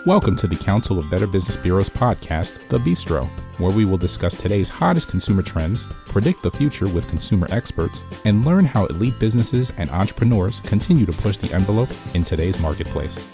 Welcome to the Council of Better Business Bureau's podcast, The Bistro, where we will discuss today's hottest consumer trends, predict the future with consumer experts, and learn how elite businesses and entrepreneurs continue to push the envelope in today's marketplace.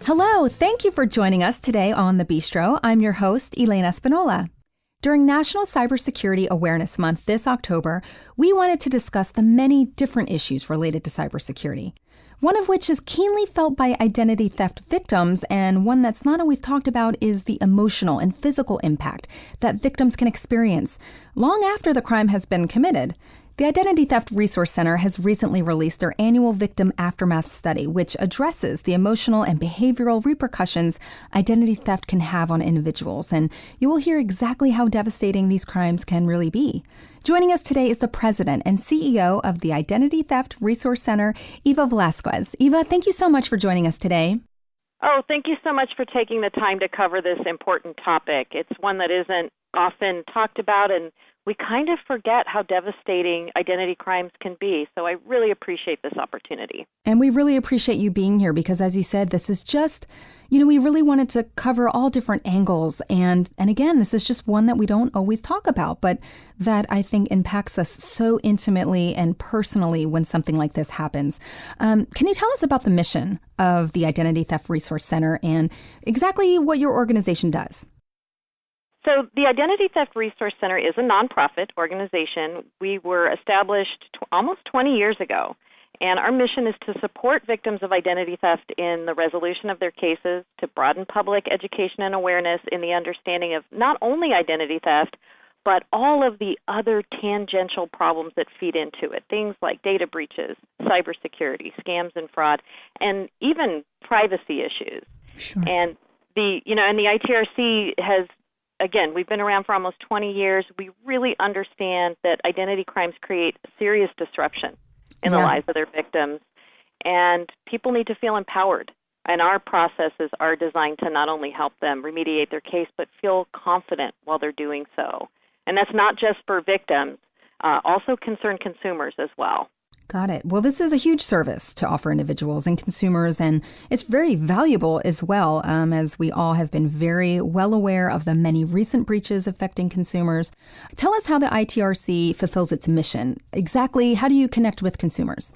Hello, thank you for joining us today on The Bistro. I'm your host, Elaine Espinola. During National Cybersecurity Awareness Month this October, we wanted to discuss the many different issues related to cybersecurity. One of which is keenly felt by identity theft victims, and one that's not always talked about is the emotional and physical impact that victims can experience long after the crime has been committed. The Identity Theft Resource Center has recently released their annual Victim Aftermath Study, which addresses the emotional and behavioral repercussions identity theft can have on individuals, and you will hear exactly how devastating these crimes can really be. Joining us today is the president and CEO of the Identity Theft Resource Center, Eva Velasquez. Eva, thank you so much for joining us today. Oh, thank you so much for taking the time to cover this important topic. It's one that isn't often talked about, and we kind of forget how devastating identity crimes can be. So I really appreciate this opportunity. And we really appreciate you being here because, as you said, this is just, we really wanted to cover all different angles. And again, this is just one that we don't always talk about, but that I think impacts us so intimately and personally when something like this happens. Can you tell us about the mission of the Identity Theft Resource Center and exactly what your organization does? So the Identity Theft Resource Center is a nonprofit organization. We were established almost 20 years ago, and our mission is to support victims of identity theft in the resolution of their cases, to broaden public education and awareness in the understanding of not only identity theft, but all of the other tangential problems that feed into it, things like data breaches, cybersecurity, scams and fraud, and even privacy issues. Sure. And the ITRC has, again, we've been around for almost 20 years. We really understand that identity crimes create serious disruption in the lives of their victims, and people need to feel empowered. And our processes are designed to not only help them remediate their case, but feel confident while they're doing so. And that's not just for victims, also concerned consumers as well. Got it. Well, this is a huge service to offer individuals and consumers, and it's very valuable as well, as we all have been very well aware of the many recent breaches affecting consumers. Tell us how the ITRC fulfills its mission. Exactly, how do you connect with consumers?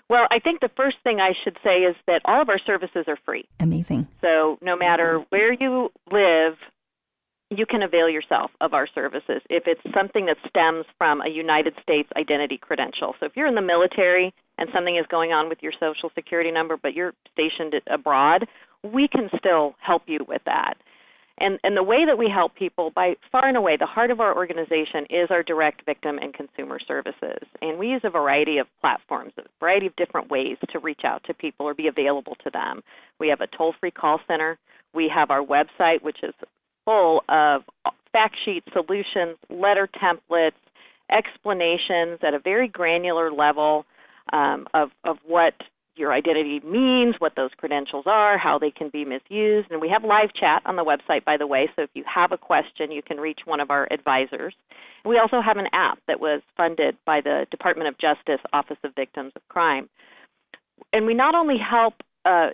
Well, I think the first thing I should say is that all of our services are free. Amazing. So no matter where you live, you can avail yourself of our services if it's something that stems from a United States identity credential. So if you're in the military and something is going on with your Social Security number, but you're stationed abroad, we can still help you with that. And the way that we help people, by far and away, the heart of our organization is our direct victim and consumer services. And we use a variety of platforms, a variety of different ways to reach out to people or be available to them. We have a toll-free call center. We have our website, which is full of fact sheet solutions, letter templates, explanations at a very granular level of what your identity means, what those credentials are, how they can be misused. And we have live chat on the website, by the way, so if you have a question, you can reach one of our advisors. We also have an app that was funded by the Department of Justice Office of Victims of Crime. And we not only help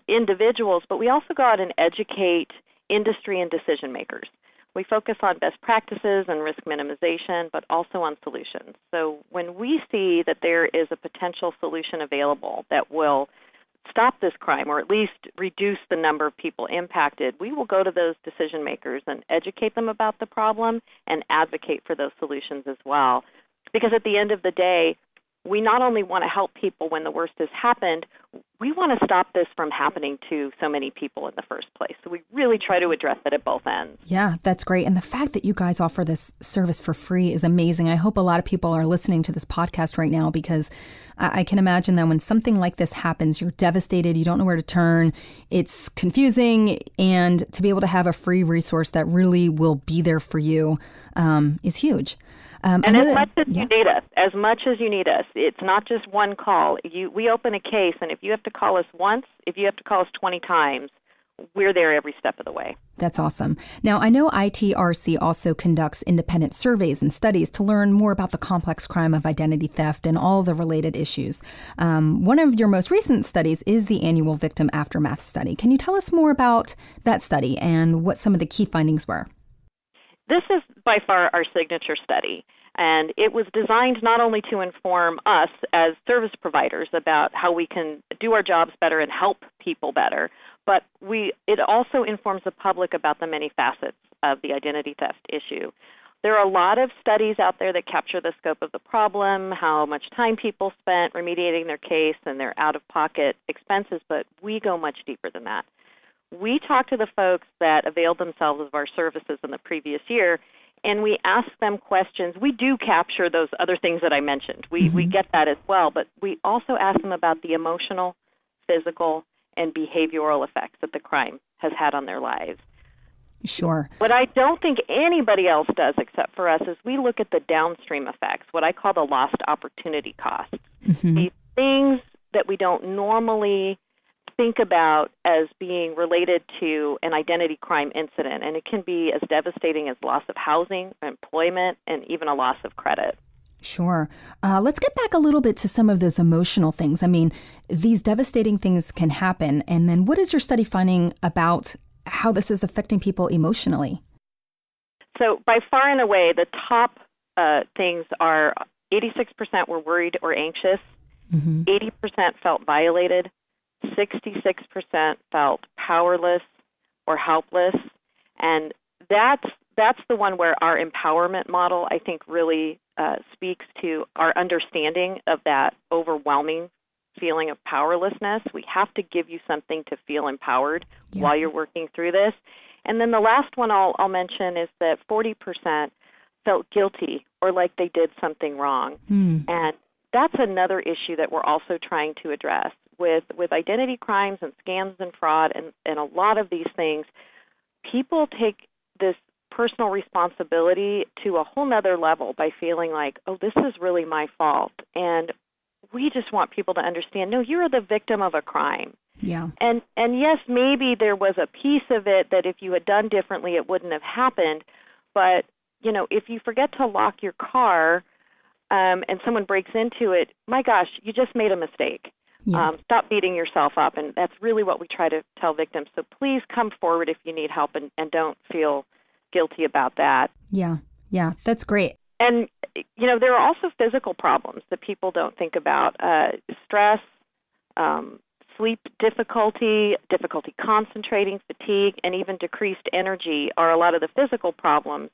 individuals, but we also go out and educate industry and decision makers. We focus on best practices and risk minimization, but also on solutions. So when we see that there is a potential solution available that will stop this crime or at least reduce the number of people impacted, we will go to those decision makers and educate them about the problem and advocate for those solutions as well. Because at the end of the day, we not only want to help people when the worst has happened, we want to stop this from happening to so many people in the first place. So we really try to address it at both ends. Yeah, that's great. And the fact that you guys offer this service for free is amazing. I hope a lot of people are listening to this podcast right now because I can imagine that when something like this happens, you're devastated, you don't know where to turn, it's confusing, and to be able to have a free resource that really will be there for you is huge. And as much as you need us, it's not just one call. We open a case, and if you have to call us once, if you have to call us 20 times, we're there every step of the way. That's awesome. Now, I know ITRC also conducts independent surveys and studies to learn more about the complex crime of identity theft and all the related issues. One of your most recent studies is the annual Victim Aftermath Study. Can you tell us more about that study and what some of the key findings were? This is by far our signature study, and it was designed not only to inform us as service providers about how we can do our jobs better and help people better, but it also informs the public about the many facets of the identity theft issue. There are a lot of studies out there that capture the scope of the problem, how much time people spent remediating their case and their out-of-pocket expenses, but we go much deeper than that. We talk to the folks that availed themselves of our services in the previous year, and we ask them questions. We do capture those other things that I mentioned. We get that as well, but we also ask them about the emotional, physical, and behavioral effects that the crime has had on their lives. Sure. What I don't think anybody else does except for us is we look at the downstream effects, what I call the lost opportunity costs. These things that we don't normally think about as being related to an identity crime incident, and it can be as devastating as loss of housing, employment, and even a loss of credit. Sure. Let's get back a little bit to some of those emotional things. I mean, these devastating things can happen. And then what is your study finding about how this is affecting people emotionally? So by far and away, the top things are 86% were worried or anxious, 80% felt violated, 66% felt powerless or helpless, and that's the one where our empowerment model, I think, really speaks to our understanding of that overwhelming feeling of powerlessness. We have to give you something to feel empowered while you're working through this. And then the last one I'll mention is that 40% felt guilty or like they did something wrong. And that's another issue that we're also trying to address. With identity crimes and scams and fraud and a lot of these things, people take this personal responsibility to a whole nother level by feeling like, oh, this is really my fault. And we just want people to understand, no, you're the victim of a crime. Yeah. And yes, maybe there was a piece of it that if you had done differently, it wouldn't have happened. But, you know, if you forget to lock your car and someone breaks into it, my gosh, you just made a mistake. Yeah. Stop beating yourself up. And that's really what we try to tell victims. So please come forward if you need help and don't feel guilty about that. Yeah, that's great. And, you know, there are also physical problems that people don't think about. Stress, sleep difficulty concentrating, fatigue, and even decreased energy are a lot of the physical problems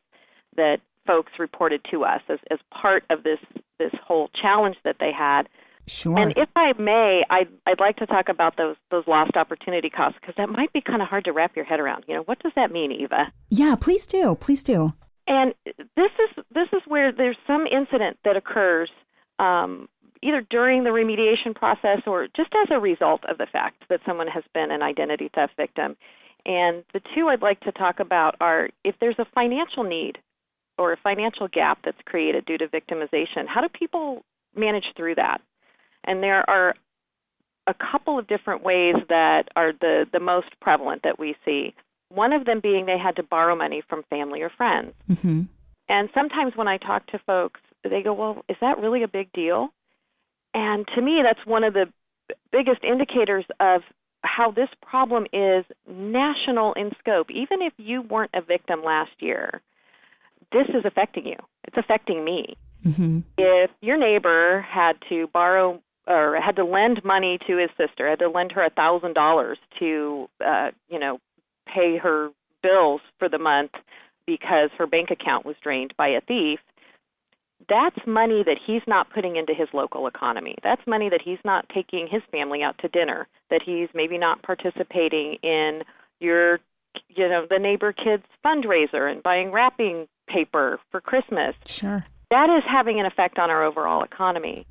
that folks reported to us as part of this whole challenge that they had. Sure. And if I may, I'd like to talk about those lost opportunity costs, because that might be kind of hard to wrap your head around. You know, what does that mean, Eva? Yeah, please do. And this is where there's some incident that occurs either during the remediation process or just as a result of the fact that someone has been an identity theft victim. And the two I'd like to talk about are if there's a financial need or a financial gap that's created due to victimization, how do people manage through that? And there are a couple of different ways that are the most prevalent that we see. One of them being they had to borrow money from family or friends. And sometimes when I talk to folks, they go, well, is that really a big deal? And to me, that's one of the biggest indicators of how this problem is national in scope. Even if you weren't a victim last year, this is affecting you. It's affecting me. If your neighbor had to borrow or had to lend money to his sister, had to lend her $1,000 to, pay her bills for the month because her bank account was drained by a thief, that's money that he's not putting into his local economy. That's money that he's not taking his family out to dinner, that he's maybe not participating in the neighbor kid's fundraiser and buying wrapping paper for Christmas. Sure. That is having an effect on our overall economy.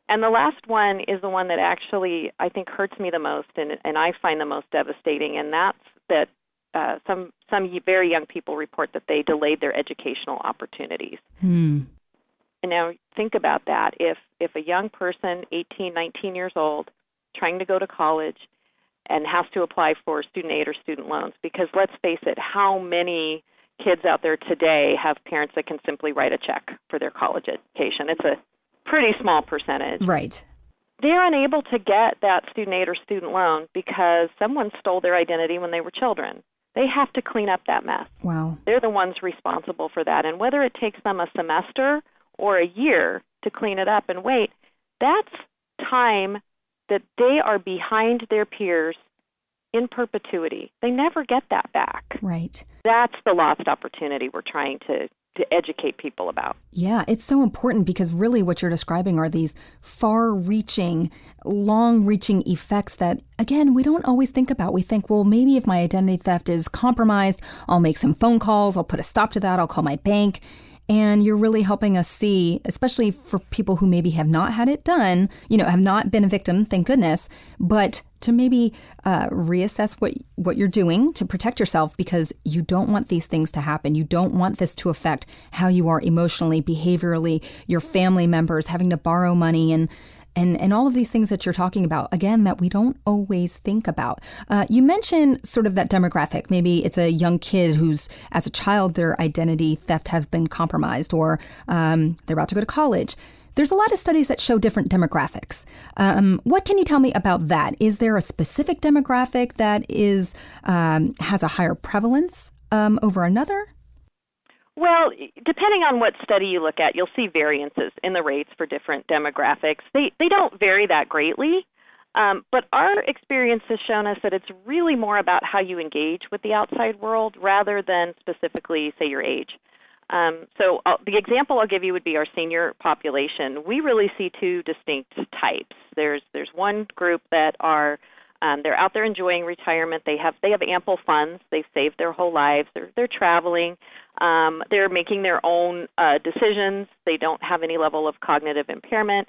And the last one is the one that actually I think hurts me the most and I find the most devastating, and that's that some very young people report that they delayed their educational opportunities. And now think about that. If a young person, 18, 19 years old, trying to go to college, and has to apply for student aid or student loans. Because let's face it, how many kids out there today have parents that can simply write a check for their college education? It's a pretty small percentage. Right. They're unable to get that student aid or student loan because someone stole their identity when they were children. They have to clean up that mess. Wow. They're the ones responsible for that. And whether it takes them a semester or a year to clean it up and wait, that's time that they are behind their peers in perpetuity. They never get that back. Right. That's the lost opportunity we're trying to educate people about. Yeah, it's so important because really what you're describing are these far-reaching, long-reaching effects that, again, we don't always think about. We think, well, maybe if my identity theft is compromised, I'll make some phone calls, I'll put a stop to that, I'll call my bank. And you're really helping us see, especially for people who maybe have not had it done, have not been a victim, thank goodness, but to maybe reassess what you're doing to protect yourself, because you don't want these things to happen. You don't want this to affect how you are emotionally, behaviorally, your family members, having to borrow money and all of these things that you're talking about, again, that we don't always think about. You mentioned sort of that demographic. Maybe it's a young kid who's, as a child, their identity theft have been compromised, or they're about to go to college. There's a lot of studies that show different demographics. What can you tell me about that? Is there a specific demographic that has a higher prevalence over another? Well, depending on what study you look at, you'll see variances in the rates for different demographics. They don't vary that greatly, but our experience has shown us that it's really more about how you engage with the outside world rather than specifically, say, your age. So the example I'll give you would be our senior population. We really see two distinct types. There's one group that are they're out there enjoying retirement. They have ample funds. They've saved their whole lives. They're traveling. They're making their own decisions. They don't have any level of cognitive impairment.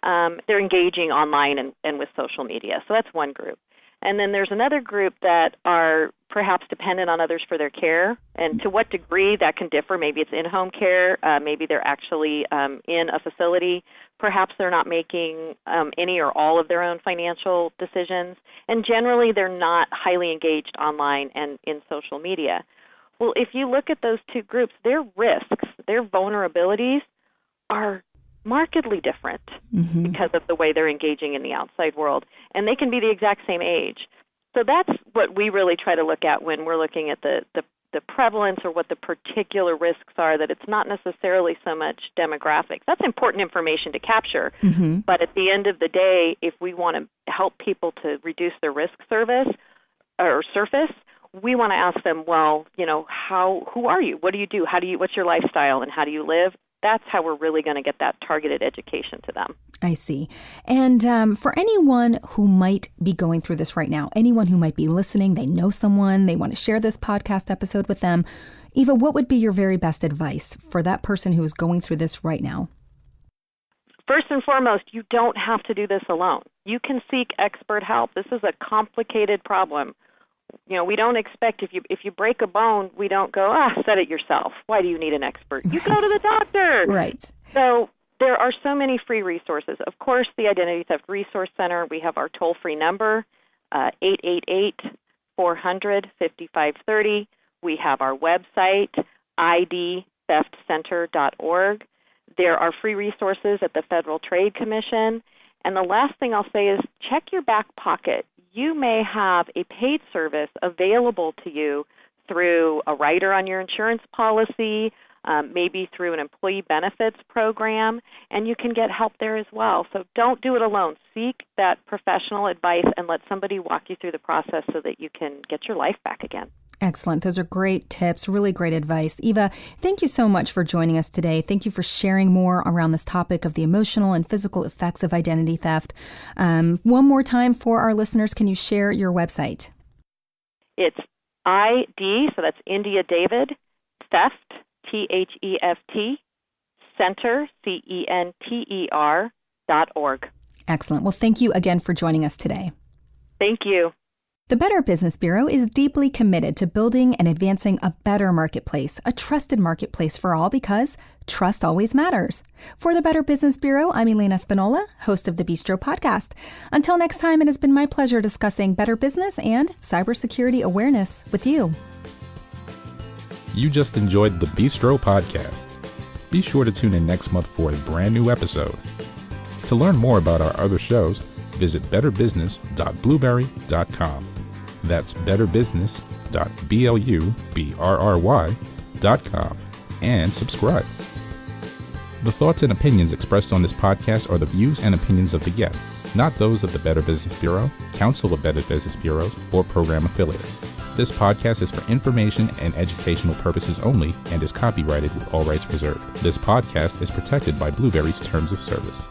They're engaging online and with social media. So that's one group. And then there's another group that are perhaps dependent on others for their care. And to what degree that can differ. Maybe it's in-home care. Maybe they're actually in a facility. Perhaps they're not making any or all of their own financial decisions. And generally, they're not highly engaged online and in social media. Well, if you look at those two groups, their risks, their vulnerabilities are markedly different because of the way they're engaging in the outside world. And they can be the exact same age. So that's what we really try to look at when we're looking at the prevalence or what the particular risks are, that it's not necessarily so much demographics. That's important information to capture. But at the end of the day, if we want to help people to reduce their risk surface, we want to ask them, well, who are you? What do you do? What's your lifestyle and how do you live? That's how we're really going to get that targeted education to them. I see. And for anyone who might be going through this right now, anyone who might be listening, they know someone, they want to share this podcast episode with them, Eva, what would be your very best advice for that person who is going through this right now? First and foremost, you don't have to do this alone. You can seek expert help. This is a complicated problem. We don't expect if you break a bone, we don't go, set it yourself. Why do you need an expert? You go to the doctor. Right. So there are so many free resources. Of course, the Identity Theft Resource Center, we have our toll-free number, 888-400-5530. We have our website, idtheftcenter.org. There are free resources at the Federal Trade Commission. And the last thing I'll say is check your back pocket. You may have a paid service available to you through a rider on your insurance policy, maybe through an employee benefits program, and you can get help there as well. So don't do it alone. Seek that professional advice and let somebody walk you through the process so that you can get your life back again. Excellent. Those are great tips, really great advice. Eva, thank you so much for joining us today. Thank you for sharing more around this topic of the emotional and physical effects of identity theft. One more time for our listeners, can you share your website? It's ID, so that's India David, Theft, THEFT, Center, CENTER.org. Excellent. Well, thank you again for joining us today. Thank you. The Better Business Bureau is deeply committed to building and advancing a better marketplace, a trusted marketplace for all, because trust always matters. For the Better Business Bureau, I'm Elaine Espinola, host of the Bistro podcast. Until next time, it has been my pleasure discussing better business and cybersecurity awareness with you. You just enjoyed the Bistro podcast. Be sure to tune in next month for a brand new episode. To learn more about our other shows, visit betterbusiness.blueberry.com. That's betterbusiness.blueberry.com and subscribe. The thoughts and opinions expressed on this podcast are the views and opinions of the guests, not those of the Better Business Bureau, Council of Better Business Bureaus, or program affiliates. This podcast is for information and educational purposes only and is copyrighted with all rights reserved. This podcast is protected by Blueberry's Terms of Service.